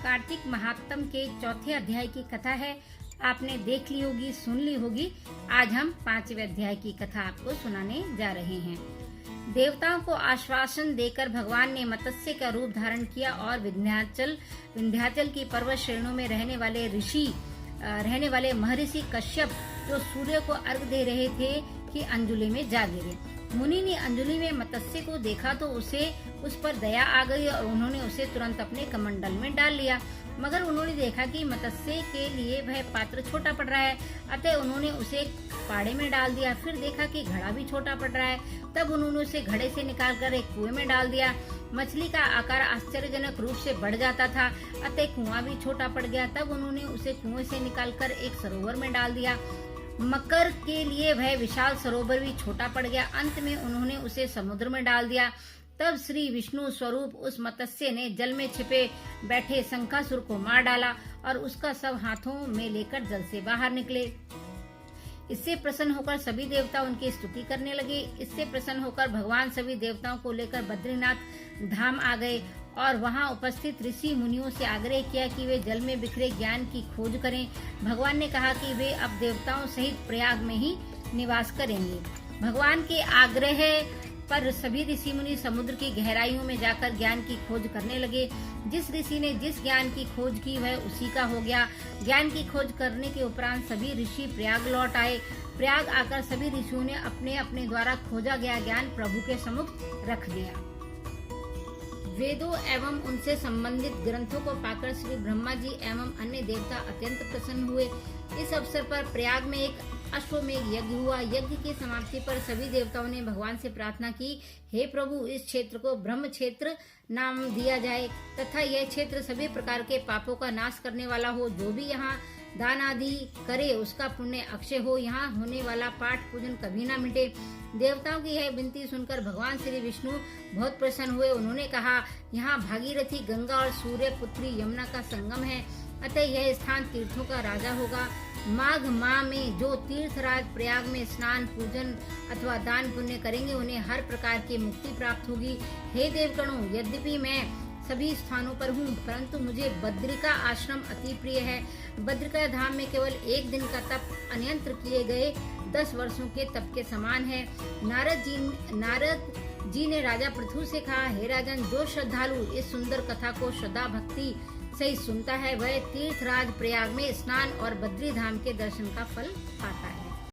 कार्तिक महात्म के चौथे अध्याय की कथा है। आपने देख ली होगी, सुन ली होगी। आज हम 5वें अध्याय की कथा आपको सुनाने जा रहे हैं। देवताओं को आश्वासन देकर भगवान ने मत्स्य का रूप धारण किया और विंध्याचल की पर्वत श्रेणियों में रहने वाले महर्षि कश्यप जो सूर्य को अर्घ दे रहे थे कि अंजलि में जा गिरे। मुनि ने अंजलि में मत्स्य को देखा तो उस पर दया आ गई और उन्होंने उसे तुरंत अपने कमंडल में डाल लिया। मगर उन्होंने देखा कि मत्स्य के लिए वह पात्र छोटा पड़ रहा है, अतः उन्होंने उसे पाड़े में डाल दिया। फिर देखा कि घड़ा भी छोटा पड़ रहा है, तब उन्होंने उसे घड़े से निकालकर एक कुएं में डाल दिया। मछली का आकार आश्चर्यजनक रूप से बढ़ जाता था, अतः कुआं भी छोटा पड़ गया। तब उन्होंने उसे कुएं से निकालकर एक सरोवर में डाल दिया। मकर के लिए वह विशाल सरोवर भी छोटा पड़ गया। अंत में उन्होंने उसे समुद्र में डाल दिया। तब श्री विष्णु स्वरूप उस मत्स्य ने जल में छिपे बैठे शंखासुर को मार डाला और उसका सब हाथों में लेकर जल से बाहर निकले। इससे प्रसन्न होकर सभी देवता उनकी स्तुति करने लगे। इससे प्रसन्न होकर भगवान सभी देवताओं को लेकर बद्रीनाथ धाम आ गए और वहां उपस्थित ऋषि मुनियों से आग्रह किया कि वे जल में बिखरे ज्ञान की खोज करें। भगवान ने कहा कि वे अब देवताओं सहित प्रयाग में ही निवास करेंगे। भगवान के आग्रह पर सभी ऋषि मुनि समुद्र की गहराइयों में जाकर ज्ञान की खोज करने लगे। जिस ऋषि ने जिस ज्ञान की खोज की वह उसी का हो गया। ज्ञान की खोज करने के उपरांत सभी ऋषि प्रयाग लौट आए। प्रयाग आकर सभी ऋषियों ने अपने अपने द्वारा खोजा गया ज्ञान प्रभु के सम्मुख रख दिया। वेदों एवं उनसे संबंधित ग्रंथों को पाकर श्री ब्रह्मा जी एवं अन्य देवता अत्यंत प्रसन्न हुए। इस अवसर पर प्रयाग में एक अश्वमेध यज्ञ हुआ। यज्ञ की समाप्ति पर सभी देवताओं ने भगवान से प्रार्थना की, हे प्रभु, इस क्षेत्र को ब्रह्म क्षेत्र नाम दिया जाए तथा यह क्षेत्र सभी प्रकार के पापों का नाश करने वाला हो। जो भी यहाँ दान आदि करे उसका पुण्य अक्षय हो। यहाँ होने वाला पाठ पूजन कभी न मिटे। देवताओं की यह विनती सुनकर भगवान श्री विष्णु बहुत प्रसन्न हुए। उन्होंने कहा, यहाँ भागीरथी गंगा और सूर्य पुत्री यमुना का संगम है, अतः यह स्थान तीर्थों का राजा होगा। माघ माह में जो तीर्थराज प्रयाग में स्नान पूजन अथवा दान पुण्य करेंगे उन्हें हर प्रकार की मुक्ति प्राप्त होगी। हे देवगणों, यद्यपि मैं सभी स्थानों पर हूँ, परंतु मुझे बद्रिका आश्रम अति प्रिय है। बद्रिका धाम में केवल एक दिन का तप अनियंत्र किए गए 10 वर्षों के तप के समान है। नारद जी ने राजा पृथु से कहा, हे राजन, जो श्रद्धालु इस सुंदर कथा को श्रद्धा भक्ति सही सुनता है वह तीर्थराज प्रयाग में स्नान और बद्री धाम के दर्शन का फल पाता है।